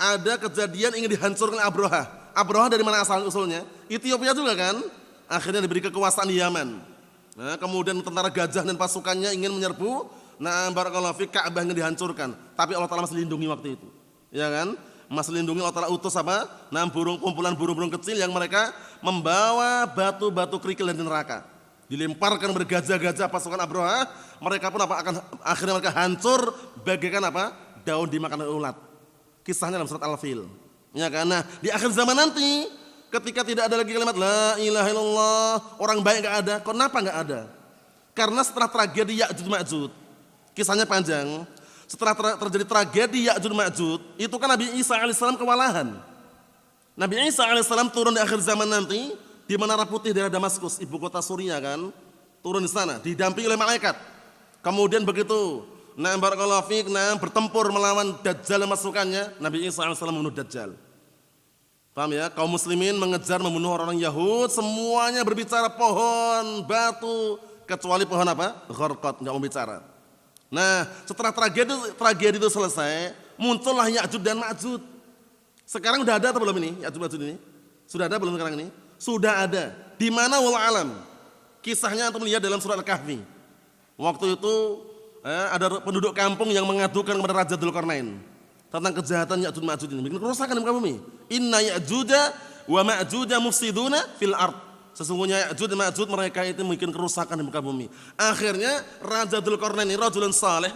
Ada kejadian ingin dihancurkan Abraha. Abraha dari mana asal usulnya? Ethiopia juga kan? Akhirnya diberi kekuasaan di Yaman. Nah, kemudian tentara gajah dan pasukannya ingin menyerbu. Nah, barakallahu fiik, Ka'bah ingin dihancurkan. Tapi Allah Ta'ala masih lindungi waktu itu. Ya kan? Masih lindungi. Allah Ta'ala utus apa? Nah, kumpulan burung-burung kecil yang mereka membawa batu-batu kerikil dari neraka. Dilemparkan bergajah-gajah pasukan Abraha. Mereka pun akhirnya mereka hancur bagaikan apa? Daun dimakan oleh ulat. Kisahnya dalam surat Al-Fil. Ya kan? Nah, di akhir zaman nanti ketika tidak ada lagi kalimat la ilaha illallah, orang baik enggak ada. Kenapa enggak ada? Karena setelah tragedi Ya'juj Ma'juj, kisahnya panjang. setelah terjadi tragedi Ya'juj Ma'juj, itu kan Nabi Isa alaihissalam kewalahan. Nabi Isa alaihissalam turun di akhir zaman nanti di Menara Putih daerah Damaskus, ibu kota Suriah kan, turun di sana, didampingi oleh malaikat. Kemudian begitu, barakallahu fiik, bertempur melawan Dajjal masukannya, Nabi Isa alaihissalam membunuh Dajjal. Paham ya? Kaum muslimin mengejar membunuh orang Yahud, semuanya berbicara pohon, batu, kecuali pohon apa? Gharqad, enggak mau bicara. Nah, setelah tragedi itu selesai, muncullah Ya'juj dan Ma'juj. Sekarang udah ada atau belum ini? Ya'juj Ma'juj ini? Sudah ada belum sekarang ini? Sudah ada. Di mana wal alam? Kisahnya antum lihat dalam surat Al-Kahfi. Waktu itu ada penduduk kampung yang mengadukan kepada Raja Dzulqarnain tentang kejahatan Ya'juj Ma'juj ini, bikin kerusakan di muka bumi. Inna Ya'juja wa Ma'juja mufsiduna fil ard. Sesungguhnya Ya'juj dan Ma'juj mereka itu bikin kerusakan di muka bumi. Akhirnya Raja Dzulqarnain ini rajulun saleh,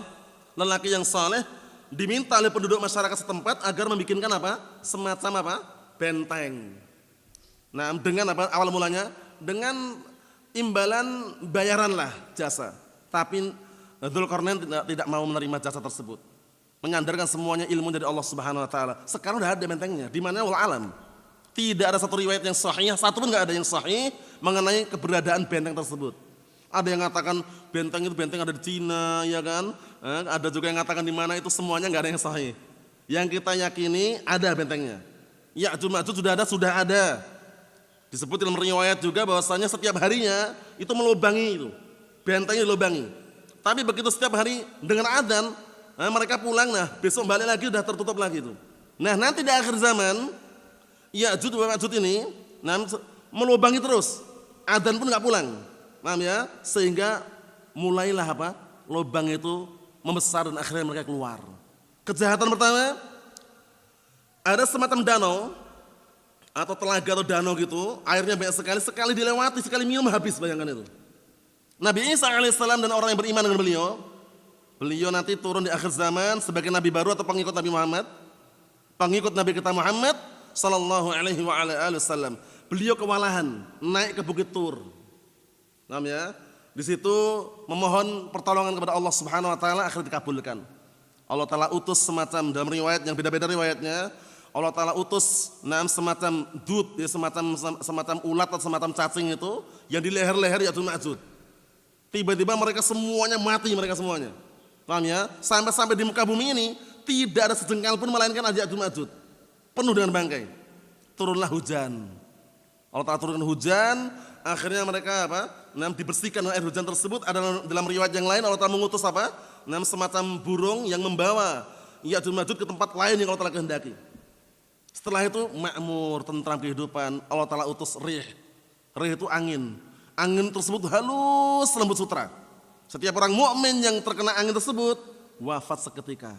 lelaki yang saleh, diminta oleh penduduk masyarakat setempat agar membikinkan apa? Semacam apa? Benteng. Nah, dengan apa? Awal mulanya dengan imbalan bayaranlah jasa. Tapi Dzulqarnain tidak mau menerima jasa tersebut. Menyandarkan semuanya ilmu dari Allah Subhanahu wa taala. Sekarang udah ada bentengnya. Di mana wal alam? Tidak ada satu riwayat yang sahih, satu pun enggak ada yang sahih mengenai keberadaan benteng tersebut. Ada yang mengatakan benteng itu benteng ada di Cina, ya kan? Ada juga yang mengatakan di mana, itu semuanya enggak ada yang sahih. Yang kita yakini ada bentengnya. Ya'juj Ma'juj sudah ada. Disebut dalam riwayat juga bahwasanya setiap harinya itu melubangi itu. Bentengnya dilubangi. Tapi begitu setiap hari dengan adzan, mereka pulang, nah besok balik lagi udah tertutup lagi itu. Nah, nanti di akhir zaman Ya'juj wa Ma'juj ini melubangi terus, adzan pun nggak pulang, paham ya? Sehingga mulailah apa? Lubang itu membesar dan akhirnya mereka keluar. Kejahatan pertama, ada semacam danau atau telaga atau danau gitu, airnya banyak sekali dilewati, sekali minum habis, bayangkan itu. Nabi Isa alaihissalam dan orang yang beriman dengan beliau nanti turun di akhir zaman sebagai nabi baru atau pengikut Nabi Muhammad, pengikut Nabi kita Muhammad sallallahu alaihi wa ala alihi wasallam. Beliau kewalahan naik ke Bukit Tur. Paham ya? Di situ memohon pertolongan kepada Allah Subhanahu wa taala, akhirnya dikabulkan. Allah taala utus semacam, dalam riwayat yang beda-beda riwayatnya, Allah taala utus semacam dud, ya, semacam ulat atau semacam cacing itu yang di leher-leher Ya'juj Ma'juj. Tiba-tiba mereka semuanya mati, mereka semuanya. Paham ya? Sampai di muka bumi ini tidak ada sejengkal pun melainkan Ya'juj Ma'juj. Penuh dengan bangkai. Turunlah hujan. Allah Ta'ala turunkan hujan, akhirnya mereka apa? Dibersihkan dengan air hujan tersebut. Ada dalam riwayat yang lain Allah Ta'ala mengutus apa? Semacam burung yang membawa Ya'juj Ma'juj ke tempat lain yang Allah Ta'ala kehendaki. Setelah itu makmur, tentram kehidupan. Allah Ta'ala utus rih. Rih itu angin. Angin tersebut halus lembut sutra. Setiap orang mukmin yang terkena angin tersebut wafat seketika.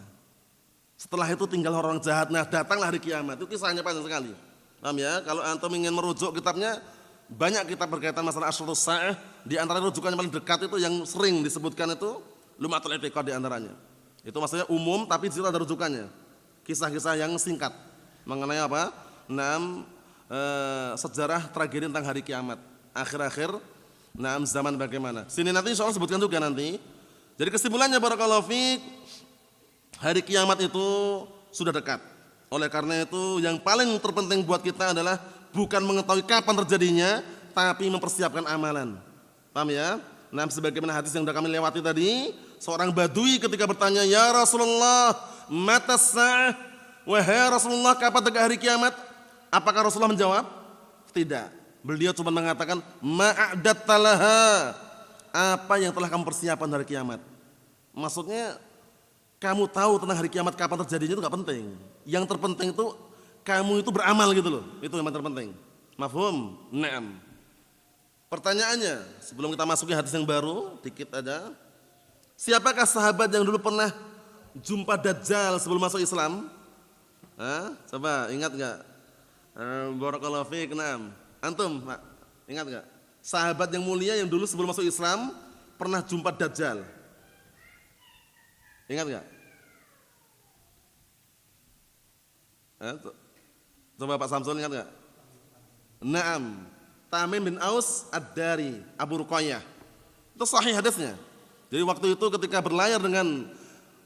Setelah itu tinggal orang jahat. Nah, datanglah hari kiamat. Itu kisahnya panjang sekali. Paham ya? Kalau antum ingin merujuk kitabnya, banyak kitab berkaitan masalah Asyrus Sa'ah. Di antara rujukan yang paling dekat itu yang sering disebutkan itu Lum'atul I'tiqad di antaranya. Itu maksudnya umum tapi di situ ada rujukannya. Kisah-kisah yang singkat mengenai apa? Sejarah tragedi tentang hari kiamat. Akhir-akhir zaman bagaimana. Sini nanti insyaallah sebutkan juga nanti. Jadi kesimpulannya barakallahu fiik, hari kiamat itu sudah dekat. Oleh karena itu yang paling terpenting buat kita adalah bukan mengetahui kapan terjadinya, tapi mempersiapkan amalan. Paham ya? Sebagaimana hadis yang sudah kami lewati tadi, seorang badui ketika bertanya, "Ya Rasulullah, mata sa'ah?" Wahai Rasulullah, kapan tegak hari kiamat? Apakah Rasulullah menjawab? Tidak. Beliau cuma mengatakan, "Ma'adatta laha." Apa yang telah kamu persiapkan hari kiamat? Maksudnya kamu tahu tentang hari kiamat kapan terjadinya itu gak penting. Yang terpenting itu kamu itu beramal gitu loh. Itu yang terpenting. Mafhum? Naam. Pertanyaannya, sebelum kita masuki hadis yang baru, dikit aja. Siapakah sahabat yang dulu pernah jumpa Dajjal sebelum masuk Islam? Coba ingat gak? Barakallahu fiik. Naam. Antum, Pak, ingat gak? Sahabat yang mulia yang dulu sebelum masuk Islam pernah jumpa Dajjal. Ingat gak? Coba Pak Samsul ingat gak? Naam, Tamim bin Aus Ad-Dari, Abu Ruqayyah. Itu sahih hadisnya. Jadi waktu itu ketika berlayar dengan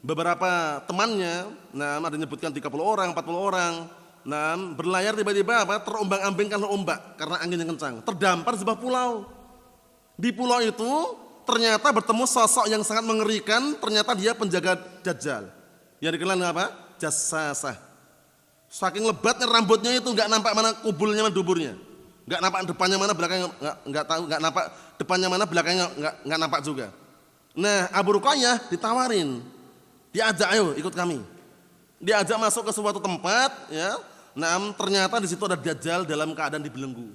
beberapa temannya, nah ada menyebutkan 30 orang, 40 orang, nah berlayar tiba-tiba apa? Terombang-ambingkan ombak karena angin yang kencang, terdampar di sebuah pulau. Di pulau itu ternyata bertemu sosok yang sangat mengerikan, ternyata dia penjaga Dajjal. Yang dikenal dengan apa? Jassasah. Saking lebatnya rambutnya itu nggak nampak mana kubulnya mana duburnya. Nggak nampak depannya mana belakangnya, nggak tahu, nggak nampak depannya mana belakangnya, nggak nampak juga. Nah, Abu Ruqayyah ditawarin, diajak, ayo ikut kami. Diajak masuk ke suatu tempat, ya. Nah, ternyata di situ ada Dajjal dalam keadaan dibelenggu,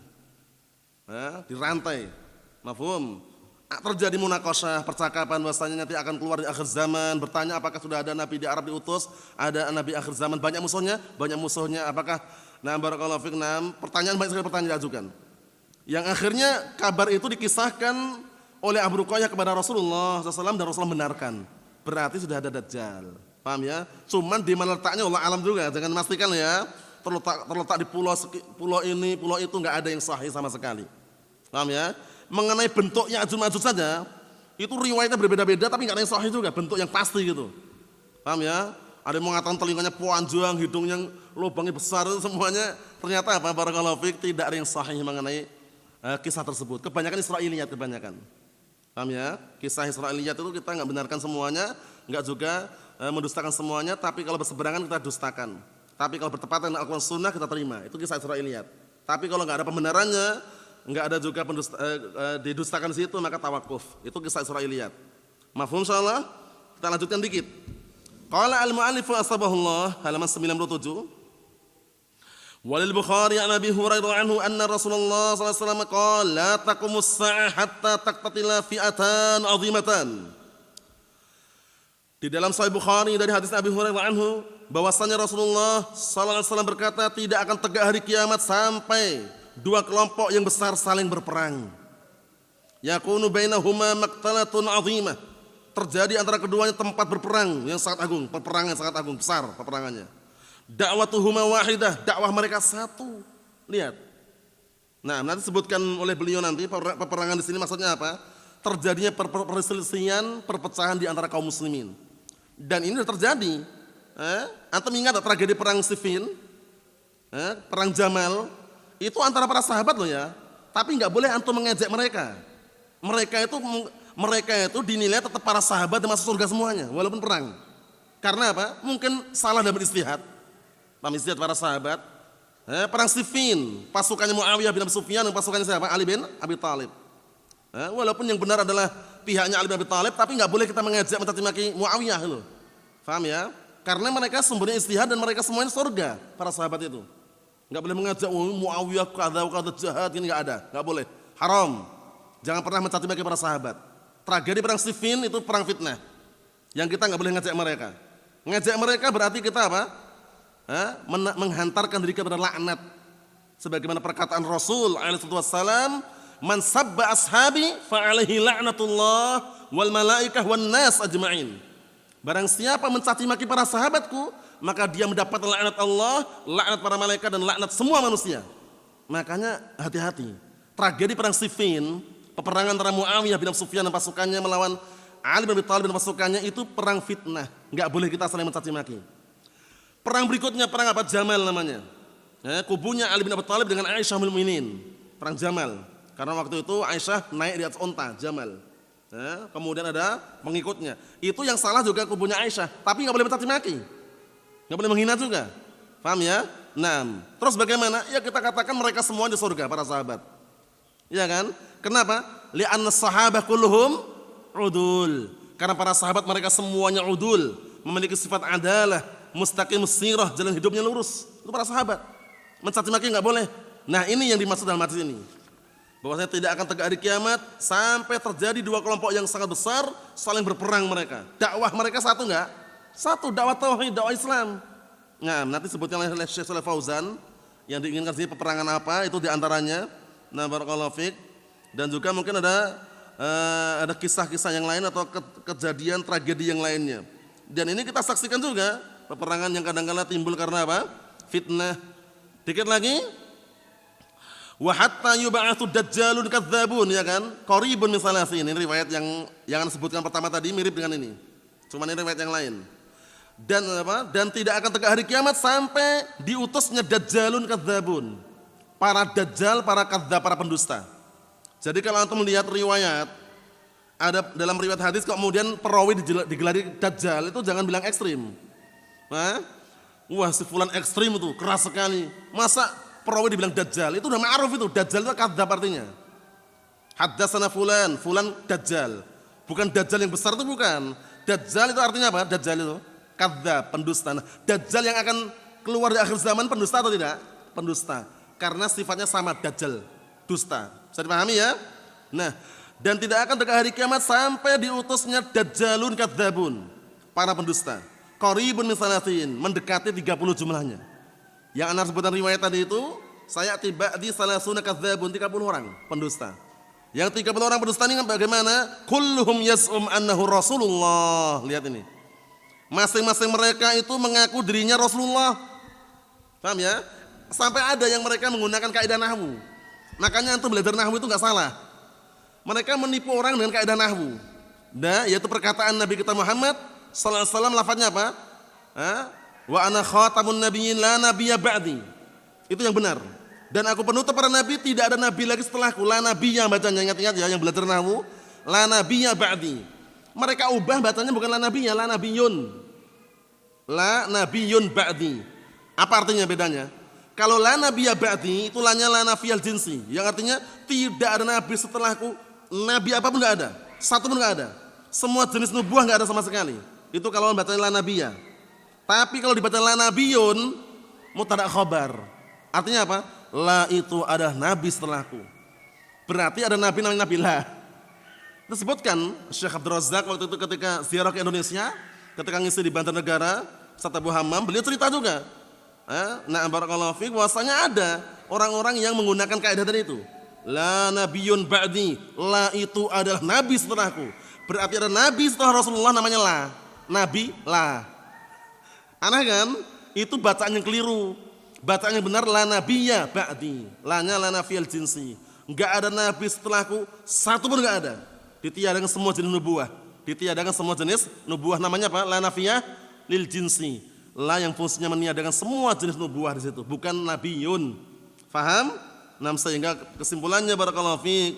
dirantai. Mafhum? Terjadi munaqasyah, percakapan bahwasanya nanti akan keluar di akhir zaman, bertanya apakah sudah ada nabi di Arab diutus, ada nabi akhir zaman, banyak musuhnya, apakah barakallahu fik, pertanyaan banyak sekali pertanyaan diajukan. Yang akhirnya kabar itu dikisahkan oleh Abu Ruqayyah kepada Rasulullah SAW dan Rasulullah benarkan. Berarti sudah ada Dajjal. Paham ya? Cuman di mana letaknya Allah alam juga, jangan memastikan ya. Terletak di pulau ini, pulau itu enggak ada yang sahih sama sekali. Paham ya? Mengenai bentuk Ya'juj Ma'juj saja, itu riwayatnya berbeda-beda tapi enggak ada yang sahih juga, bentuk yang pasti gitu. Paham ya? Ada yang mengatakan telinganya panjang, hidungnya lubangnya besar, semuanya ternyata apa? Barakallahu fik, tidak ada yang sahih mengenai kisah tersebut. Kebanyakan Israiliyat kebanyakan. Paham ya? Kisah Israiliyat itu kita enggak benarkan semuanya, enggak juga mendustakan semuanya, tapi kalau berseberangan kita dustakan. Tapi kalau bertepatan dengan Al-Qur'an Sunnah kita terima. Itu kisah Israiliyat. Tapi kalau enggak ada pembenarannya, enggak ada juga didustakan di situ, maka tawakuf. Itu kisah Israiliyat. Mafhum insyaallah? Kita lanjutkan dikit. Qala al-mu'allif asbahullah halaman 97. Walil Bukhari an Abi Hurairah anhu anna Rasulullah sallallahu alaihi wasallam qala la taqumus sa'ah hatta taqtatila fi'atan 'azimatan. Di dalam Sahih Bukhari dari hadis Abi Hurairah anhu bahwasanya Rasulullah sallallahu alaihi wasallam berkata, tidak akan tegak hari kiamat sampai dua kelompok yang besar saling berperang. Yakunu bainahuma maqtalatun 'azimah. Terjadi antara keduanya tempat berperang yang sangat agung, peperangan sangat agung, besar peperangannya. Da'watuhuma wahidah, dakwah mereka satu. Lihat. Nah, nanti sebutkan oleh beliau nanti peperangan di sini maksudnya apa? Terjadinya perselisihan, perpecahan di antara kaum muslimin. Dan ini sudah terjadi. Antum ingat tragedi perang Siffin? Perang Jamal itu antara para sahabat loh ya. Tapi enggak boleh antum mengejek mereka. Mereka itu dinilai tetap para sahabat dan masuk surga semuanya walaupun perang. Karena apa? Mungkin salah dalam istihad. Paham istihad para sahabat. Perang Siffin, pasukannya Muawiyah bin Abi Sufyan dan pasukannya siapa? Ali bin Abi Thalib. Walaupun yang benar adalah pihaknya Ali bin Abi Thalib, tapi enggak boleh kita mengejek mencaci maki Muawiyah loh. Paham ya? Karena mereka sumbernya istihad dan mereka semuanya surga, para sahabat itu. Enggak boleh mengejek Muawiyah kada jahat, ini enggak ada, enggak boleh. Haram. Jangan pernah mencaci maki para sahabat. Tragedi perang Siffin itu perang fitnah. Yang kita enggak boleh ngejek mereka. Ngejek mereka berarti kita apa? Menghantarkan diri kepada laknat. Sebagaimana perkataan Rasul alaihi wasallam, man sabba ashabi fa alaihi la'natullah wal malaikah wan nas ajma'in. Barang siapa mencaci maki para sahabatku, maka dia mendapat laknat Allah, laknat para malaikat dan laknat semua manusia. Makanya hati-hati. Tragedi perang Siffin, peperangan antara Muawiyah bin Abi Sufyan dan pasukannya melawan Ali bin Abi Thalib dan pasukannya, itu perang fitnah. Enggak boleh kita saling mencaci maki. Perang berikutnya perang apa? Jamal namanya. Kubunya Ali bin Abi Thalib dengan Aisyah ummul mukminin. Perang Jamal. Karena waktu itu Aisyah naik di atas onta Jamal. Kemudian ada pengikutnya. Itu yang salah juga kubunya Aisyah. Tapi nggak boleh mencaci maki, nggak boleh menghina juga. Paham ya? Nah, terus bagaimana? Ya kita katakan mereka semua di surga para sahabat. Ya kan? Kenapa? Li'anna sahabah kulluhum udul. Karena para sahabat mereka semuanya udul, memiliki sifat adalah, mustaqim sirah, jalan hidupnya lurus. Itu para sahabat. Mencaci maki enggak boleh. Nah, ini yang dimaksud dalam hadis ini. Bahwasanya tidak akan tegak hari kiamat sampai terjadi dua kelompok yang sangat besar saling berperang mereka. Dakwah mereka satu enggak? Satu, dakwah tauhid, dakwah Islam. Nah, nanti sebutnya oleh Syekh Shalih Fauzan yang diinginkan sini peperangan apa, itu diantaranya. Nah, barakallahu fiik. Dan juga mungkin ada kisah-kisah yang lain atau kejadian tragedi yang lainnya. Dan ini kita saksikan juga peperangan yang kadang-kadang timbul karena apa? Fitnah. Dikit lagi, wa hatta yub'atsu dajjalun kadzdzabun, ya kan? Qaribun min salasin. Ini riwayat yang sebutkan pertama tadi mirip dengan ini. Cuma ini riwayat yang lain. Dan tidak akan tegak hari kiamat sampai diutusnya dajjalun kadzabun. Para dajjal, para kadzab, para pendusta. Jadi kalau antum melihat riwayat, ada dalam riwayat hadis kemudian perawi digelari dajjal, itu jangan bilang ekstrim. Wah, si fulan ekstrim itu, keras sekali. Masa perawi dibilang dajjal? Itu udah ma'ruf itu, dajjal itu kadzab artinya. Haddatsana fulan, fulan dajjal. Bukan dajjal yang besar itu bukan. Dajjal itu artinya apa? Dajjal itu kadzab, pendusta. Nah, dajjal yang akan keluar di akhir zaman pendusta atau tidak? Pendusta. Karena sifatnya sama, dajjal, dusta. Bisa dipahami ya? Nah, dan tidak akan dekat hari kiamat sampai diutusnya dajjalun kadzabun, para pendusta. Qaribun min salatin, mendekati 30 jumlahnya. Yang ana sebutan riwayat tadi itu, saya tiba di salasuna kadzabun, 30 orang pendusta. Yang 30 orang pendusta ini bagaimana? Kulluhum yas'um annahu Rasulullah. Lihat ini. Masing-masing mereka itu mengaku dirinya Rasulullah. Paham ya? Sampai ada yang mereka menggunakan kaidah nahwu. Makanya antum belajar nahwu itu enggak salah. Mereka menipu orang dengan kaidah nahwu. Nah, yaitu perkataan Nabi kita Muhammad sallallahu alaihi wasallam, lafadznya apa? Wa ana khatamun nabiyyin la nabiyya ba'di. Itu yang benar. Dan aku penutup para nabi, tidak ada nabi lagi setelahku. La nabiyya bacanya, ingat-ingat ya yang belajar nahwu. La nabiyya ba'di. Mereka ubah bacanya bukan la nabiyya, la nabiyyun. La nabiyyun ba'di. Apa artinya bedanya? Kalau la nabiyya ba'di itu lanya la nafiyal jinsi, yang artinya tidak ada nabi setelahku. Nabi apapun enggak ada, satu pun enggak ada. Semua jenis nubuah enggak ada sama sekali. Itu kalau bacanya la nabiyya. Tapi kalau dibaca la nabiyyun, mubtada khabar. Artinya apa? La itu ada nabi setelahku. Berarti ada nabi namanya Nabi La. Disebutkan Syekh Abdul Razak waktu itu ketika ziarah ke Indonesia, ketika ngisi di Banjarnegara, Ustaz Abu Hammam, beliau cerita juga. Nah, barakallahu fiik, bahwasanya ada orang-orang yang menggunakan kaidah tadi itu. La nabiyyun ba'di, la itu adalah nabi setelahku. Berarti ada nabi setelah Rasulullah namanya La. Nabi La. Aneh kan? Itu bacaan yang keliru. Bacaan yang benar la nabiyya ba'di. La-nya la nafiyal jinsi. Enggak ada nabi setelahku, satu pun enggak ada. Ditiadakan semua jenis nubuah. Ditiadakan semua jenis nubuah, namanya apa? La nafiyah lil jinsi. La yang fungsinya meniadakan semua jenis nubuah di situ, bukan nabiyun. Faham? Nah, sehingga kesimpulannya barakallahu fiik.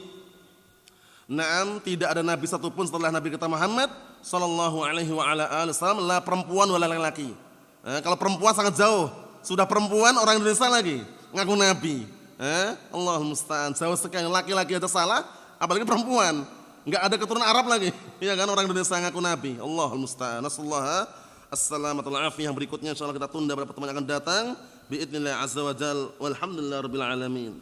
Naam, tidak ada nabi satupun setelah Nabi kita Muhammad sallallahu alaihi wa ala alihi wasallam, la perempuan wala laki-laki. Kalau perempuan sangat jauh, sudah perempuan orang Indonesia lagi ngaku nabi. Allahul musta'an, jauh sekali, laki-laki aja salah, apalagi perempuan. Enggak ada keturunan Arab lagi. Ya kan, orang Indonesia ngaku nabi. Allahul musta'an. Nasallahu Assalamualaikum warahmatullahi wabarakatuh. Berikutnya insyaallah kita tunda pada pertemuan yang akan datang. Biidznillah azza wa jalla. Walhamdulillahirabbil alamin.